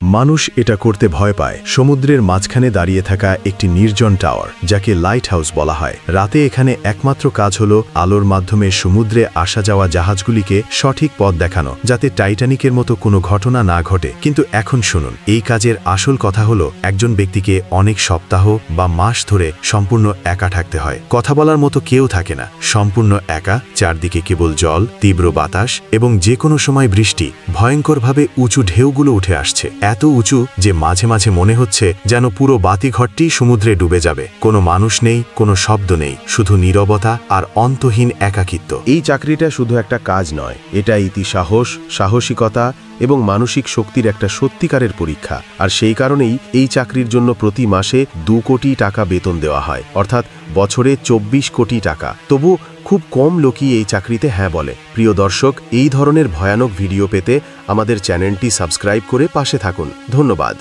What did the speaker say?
মানুষ এটা করতে ভয় পায়। সমুদ্রের মাঝখানে দাঁড়িয়ে থাকা একটি নির্জন টাওয়ার, যাকে লাইট হাউস বলা হয়। রাতে এখানে একমাত্র কাজ হলো আলোর মাধ্যমে সমুদ্রে আসা যাওয়া জাহাজগুলিকে সঠিক পথ দেখানো, যাতে টাইটানিকের মতো কোনো ঘটনা না ঘটে। কিন্তু এখন শুনুন, এই কাজের আসল কথা হলো একজন ব্যক্তিকে অনেক সপ্তাহ বা মাস ধরে সম্পূর্ণ একা থাকতে হয়। কথা বলার মতো কেউ থাকে না, সম্পূর্ণ একা। চারদিকে কেবল জল, তীব্র বাতাস এবং যে কোনো সময় বৃষ্টি। ভয়ঙ্করভাবে উঁচু ঢেউগুলো উঠে আসছে, এত উঁচু যে মাঝে মাঝে মনে হচ্ছে যেন পুরো বাতিঘরটি সমুদ্রে ডুবে যাবে। কোনো মানুষ নেই, কোনো শব্দ নেই, শুধু নীরবতা আর অন্তহীন একাকিত্ব। এই চাকরিটা শুধু একটা কাজ নয়, এটা ইতিসাহস, সাহসিকতা এবং মানসিক শক্তির একটা সত্যিকারের পরীক্ষা। আর সেই কারণেই এই চাকরির জন্য প্রতি মাসে 2 কোটি টাকা বেতন দেওয়া হয়, অর্থাৎ বছরে 24 কোটি টাকা। তবু খুব কম লোকই এই চাকরিতে হ্যাঁ বলে। প্রিয় দর্শক, এই ধরনের ভয়ানক ভিডিও পেতে আমাদের চ্যানেলটি সাবস্ক্রাইব করে পাশে থাকুন। ধন্যবাদ।